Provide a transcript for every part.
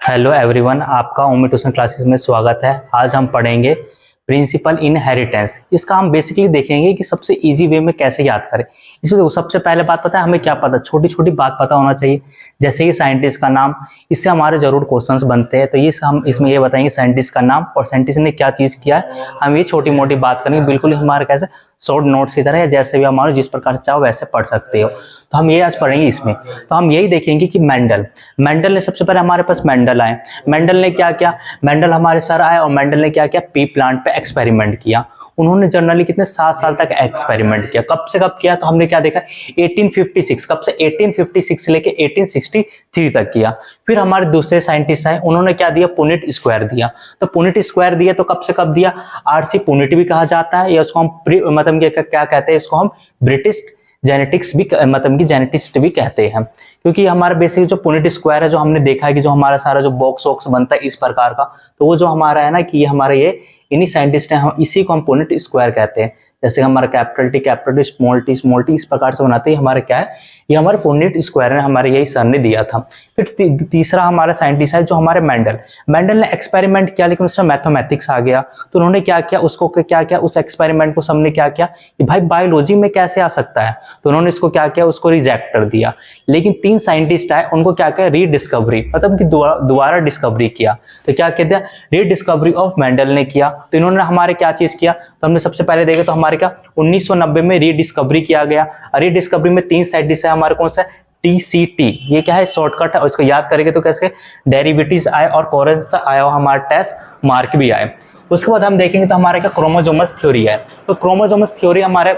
Hello everyone, आपका ओमी tuition classes में स्वागत है। आज हम पढ़ेंगे प्रिंसिपल इनहेरिटेंस। इसका हम बेसिकली देखेंगे कि सबसे इजी वे में कैसे याद करें। इसमें देखो, सबसे पहले बात पता है हमें क्या पता, छोटी छोटी बात पता होना चाहिए। जैसे कि साइंटिस्ट का नाम, इससे हमारे जरूर क्वेश्चंस बनते हैं। तो ये हम इसमें ये बताएंगे साइंटिस्ट का नाम और साइंटिस्ट ने क्या चीज़ किया है। हम ये छोटी मोटी बात करेंगे, बिल्कुल हमारे कैसे शॉर्ट नोट्स की तरह, या जैसे भी हमारे जिस प्रकार से चाहो वैसे पढ़ सकते हो। तो हम ये आज पढ़ेंगे इसमें। तो हम यही देखेंगे कि मेंडल ने सबसे पहले हमारे पास मेंडल आए। मेंडल ने क्या किया, मेंडल हमारे सर आए और मेंडल ने क्या किया, पी प्लांट पे एक्सपेरिमेंट किया। उन्होंने जनरली कितने 7 साल तक एक्सपेरिमेंट किया। कब से कब किया, तो हमने क्या देखा 1856, कब से 1856 से लेके 1863 तक किया। फिर हमारे दूसरे साइंटिस्ट आए, उन्होंने क्या दिया, पुनेट स्क्वायर दिया। तो पुनेट स्क्वायर दिया तो कब से कब दिया, आरसी पुनेट भी कहा जाता है, या उसको हम मतलब क्या कहते हैं, इसको हम ब्रिटिश जेनेटिक्स भी मतलब कि जेनेटिस्ट भी कहते हैं। क्योंकि हमारा बेसिक जो पुनेट स्क्वायर है, जो हमने देखा है कि जो हमारा सारा जो बॉक्स वॉक्स बनता है इस प्रकार का, तो वो जो हमारा है ना कि ये हमारा ये इन्हीं साइंटिस्ट हैं, हम इसी को हम पुनेट स्क्वायर कहते हैं। जैसे हमारा कैपिटल टी स्मॉल टी इस प्रकार से बनाते हैं। हमारे क्या है, ये हमारे पुनेट स्क्वायर है, हमारे यही सर ने दिया था। फिर तीसरा हमारा साइंटिस्ट है जो हमारे मेंडल ने एक्सपेरिमेंट किया, लेकिन उसमें मैथमेटिक्स आ गया। तो उन्होंने क्या किया, उसको क्या किया, उस एक्सपेरिमेंट को सबने क्या किया कि भाई बायोलॉजी में कैसे आ सकता है, तो उन्होंने इसको क्या किया, उसको रिजेक्ट कर दिया। लेकिन 3 साइंटिस्ट आए, उनको क्या किया, रीडिस्कवरी मतलब कि दोबारा डिस्कवरी किया। तो क्या कहते हैं, रीडिस्कवरी ऑफ मेंडल ने किया। तो इन्होंने हमारे क्या चीज किया, तो हमने सबसे पहले देखा तो हमारे क्या 1990 में रीडिस्कवरी किया गया। रीडिस्कवरी में 3 साइंटिस्ट है हमारे, कौन सा, TCT, ये क्या है, शॉर्टकट है। और इसको याद करेंगे तो कैसे डेरिवेटिव्स आए और कोरेंस आया, और हमारा टेस्ट मार्क भी आए। उसके बाद हम देखेंगे तो हमारे क्या क्रोमोसोमस थ्योरी है। तो क्रोमोसोमस थ्योरी हमारे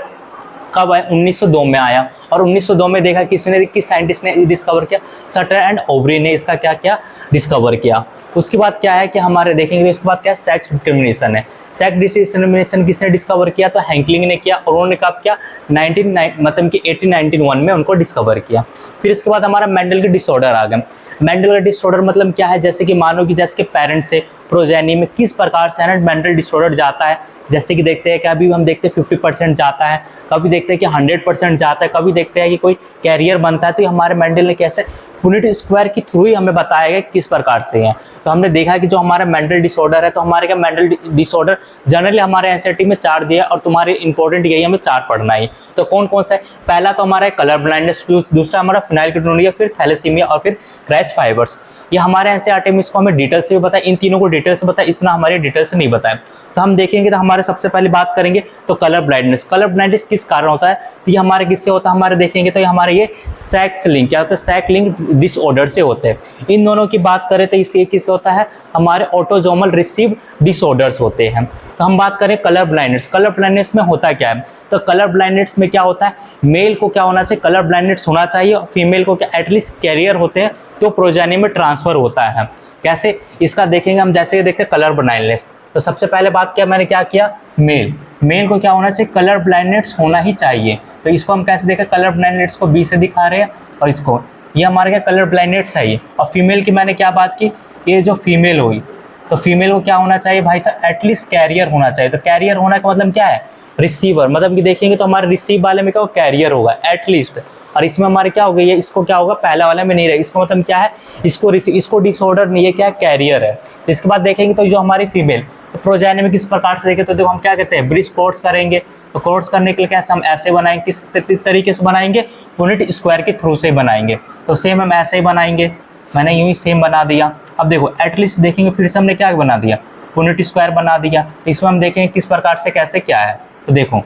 कब आया, 1902 में आया। और 1902 में देखा किसने, किस साइंटिस्ट ने डिस्कवर किया, सटर एंड ओब्री ने इसका क्या किया, डिस्कवर किया। उसके बाद क्या है कि हमारे देखेंगे, इसके बाद क्या है, सेक्स डिटर्मिनेशन है। सेक्स डिटर्मिनेशन किसने डिस्कवर किया, तो हैंकलिंग ने किया। और उन्होंने कब किया, 1891 में उनको डिस्कवर किया। फिर इसके बाद हमारा मेंडल के डिसऑर्डर आ गए। मेंडल का डिसऑर्डर मतलब क्या है, जैसे कि मानो कि जैसे कि पेरेंट्स से प्रोजेनी में किस प्रकार से मेंटल डिसऑर्डर जाता है। जैसे कि देखते हैं कि अभी हम देखते हैं 50% जाता है, कभी देखते हैं कि 100% जाता है, कभी देखते हैं कि कोई कैरियर बनता है। तो हमारे मेंडल ने कैसे पुनेट स्क्वायर के थ्रू ही हमें बताया गया किस प्रकार से है। तो हमने देखा कि जो हमारा मेंटल डिसऑर्डर है, तो हमारे क्या मेंटल डिसऑर्डर जनरली हमारे एनसीईआरटी में 4 दिया, और तुम्हारे इंपॉर्टेंट यही हमें 4 पढ़ना है। तो कौन कौन सा है, पहला तो हमारा है कलर ब्लाइंडनेस, दूसरा हमारा फिनाइलकेटोनुरिया, फिर थैलेसीमिया और फिर क्रैश फाइबर्स। ये हमारे एनसीईआरटी में इसको हमें डिटेल से भी बताया, इन तीनों को डिटेल से बताया, इतना हमारे डिटेल से नहीं बताया। तो हम देखेंगे तो हमारे सबसे पहले बात करेंगे तो कलर ब्लाइंडनेस। कलर ब्लाइंडनेस किस कारण होता है, तो ये हमारे किससे होता है, हमारे देखेंगे तो ये हमारे ये सेक्स लिंक क्या होता है, सेक्स लिंक डिसऑर्डर से होते हैं। इन दोनों की बात करें तो इससे किससे होता है, हमारे ऑटोसोमल रिसीव डिसऑर्डर्स होते हैं। तो हम बात करें कलर ब्लाइंडनेस। कलर ब्लाइंडनेस में होता क्या है, तो कलर ब्लाइंडनेस में क्या होता है, मेल को क्या होना चाहिए, कलर ब्लाइंडनेस होना चाहिए, और फीमेल को क्या एटलीस्ट कैरियर होते हैं, तो प्रोजेनी में ट्रांसफर होता है। कैसे, इसका देखेंगे हम। जैसे कि देखते हैं कलर ब्लाइंडनेस, तो सबसे पहले बात किया मैंने, क्या किया, मेल को क्या होना चाहिए, कलर ब्लाइंडनेस होना ही चाहिए। तो इसको हम कैसे देखें, कलर ब्लाइंडनेस को बी से दिखा रहे हैं, और इसको ये हमारे क्या कलर ब्लाइंडनेस है ये। और फीमेल की मैंने क्या बात की, ये जो फीमेल हुई, तो फीमेल को क्या होना चाहिए भाई साहब, एटलीस्ट कैरियर होना चाहिए। तो कैरियर होना का मतलब क्या है, रिसीवर, मतलब कि देखेंगे तो हमारे रिसीव वाले में क्या होगा, कैरियर होगा एटलीस्ट। और इसमें हमारे क्या होगा, ये इसको क्या होगा, पहला वाले में नहीं रहेगा। इसका मतलब क्या है, इसको डिसऑर्डर नहीं है, क्या है, कैरियर है। इसके बाद देखेंगे तो जो हमारी फीमेल तो प्रोजेनी में किस प्रकार से देखें, तो देखो हम क्या कहते हैं, ब्रिज कोर्स करेंगे। तो कोर्स करने के लिए कैसे हम ऐसे बनाएंगे, किस तरीके से बनाएंगे, पुनेट स्क्वायर के थ्रू से बनाएंगे। तो सेम हम ऐसे ही बनाएंगे, मैंने यूं ही सेम बना दिया। अब देखो एटलीस्ट देखेंगे, फिर से हमने क्या बना दिया, पुनेट स्क्वायर बना दिया। इसमें हम देखेंगे किस प्रकार से कैसे क्या है। तो देखो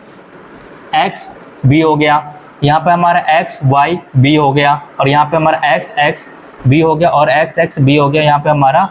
एक्स बी हो गया, यहाँ पे हमारा एक्स वाई बी हो गया, और यहाँ पे हमारा एक्स एक्स बी हो गया, और एक्स एक्स बी हो गया, यहाँ पे हमारा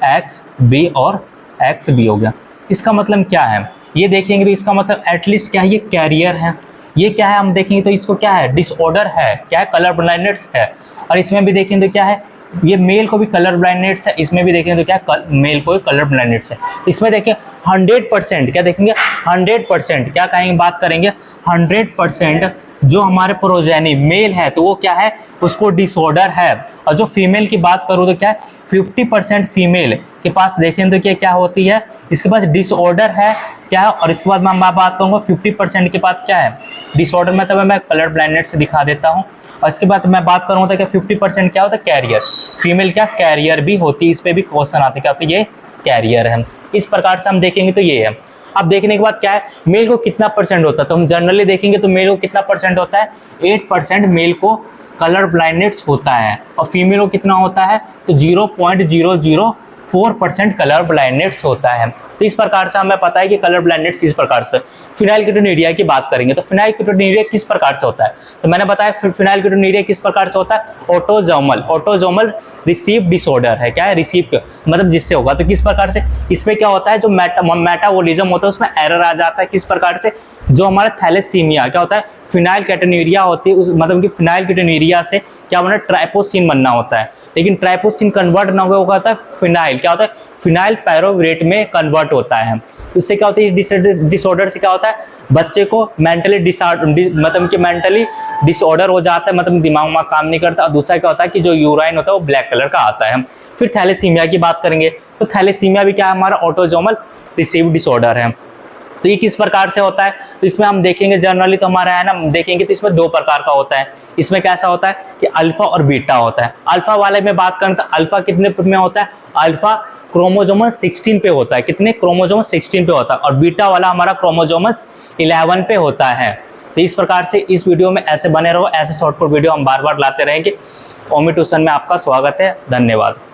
एक्स बी और एक्स बी हो गया। इसका मतलब क्या है, ये देखेंगे तो इसका मतलब एटलीस्ट क्या है, ये कैरियर है। ये क्या है, हम देखेंगे तो इसको क्या है, डिसऑर्डर है, क्या है, कलर ब्लाइंडनेस है। और इसमें भी देखेंगे तो क्या है, ये मेल को भी कलर ब्लाइंडनेस है, इसमें भी देखेंगे तो क्या मेल को भी कलर ब्लाइंडनेस है। इसमें देखिए 100% क्या देखेंगे, 100% क्या कहेंगे, बात करेंगे 100% जो हमारे प्रोजेनी मेल है तो वो क्या है, उसको डिसऑर्डर है। और जो फीमेल की बात करूँ तो क्या है, 50% फीमेल के पास देखें तो क्या होती है, इसके पास डिसऑर्डर है क्या है। और इसके बाद मैं बात करूँगा 50% के पास क्या है डिसऑर्डर में, तब मैं कलर ब्लाइंडनेस से दिखा देता हूँ। और इसके बाद मैं बात करूँ तो क्या 50% क्या होता है कैरियर, फीमेल क्या कैरियर भी होती है, इस पर भी क्वेश्चन आते क्या होता है, ये कैरियर है। इस प्रकार से हम देखेंगे तो ये है। अब देखने के बाद क्या है, मेल को कितना परसेंट होता है, तो हम जनरली देखेंगे तो मेल को कितना परसेंट होता है, 8% मेल को कलर ब्लाइंडनेस होता है, और फीमेल को कितना होता है तो 0.004% कलर ब्लाइंडनेस होता है। तो इस प्रकार से हमें पता है कि कलर ब्लाइंडनेस इस प्रकार से। फिनाइलकीटोनुरिया की बात करेंगे तो फिनाइलकीटोनुरिया किस प्रकार से होता है, तो मैंने बताया फिनाइलकीटोनुरिया किस प्रकार से होता है, ऑटोजोमल रिसीव डिसऑर्डर है, क्या है रिसीव मतलब जिससे होगा। तो किस प्रकार से, इसमें क्या होता है जो मेटाबॉलिज्म होता है उसमें एरर आ जाता है, किस प्रकार से, जो हमारा थैलेसीमिया क्या होता है, फिनाइलकीटोनुरिया होती है, उस मतलब कि फिनाइलकीटोनुरिया से क्या बना, ट्राइपोसिन बनना होता है, लेकिन ट्राइपोसिन कन्वर्ट ना होता है फिनाइल, क्या होता है फिनाइल पायरोवेट में कन्वर्ट होता है। तो इससे क्या होता है, डिसऑर्डर से क्या होता है, बच्चे को मेंटली मतलब कि मेंटली डिसऑर्डर हो जाता है, मतलब दिमाग काम नहीं करता। और दूसरा क्या होता है कि जो यूराइन होता है वो ब्लैक कलर का आता है। फिर थैलेसीमिया की बात करेंगे तो थैलेसीमिया भी क्या है, हमारा ऑटोजोमल रिसीव डिसऑर्डर है। तो ये किस प्रकार से होता है, तो इसमें हम देखेंगे जनरली तो हमारा है ना, देखेंगे तो इसमें 2 प्रकार का होता है। इसमें कैसा होता है कि अल्फा और बीटा होता है। अल्फा वाले में बात करें तो अल्फा कितने में होता है, अल्फा क्रोमोजोमस 16 पे होता है, कितने क्रोमोजोमस 16 पे होता है, और बीटा वाला हमारा क्रोमोजोमस 11 पे होता है। तो इस प्रकार से इस वीडियो में ऐसे बने रहो, ऐसे शॉर्टकट वीडियो हम बार बार लाते रहेंगे। ओमी ट्यूशन में आपका स्वागत है, धन्यवाद।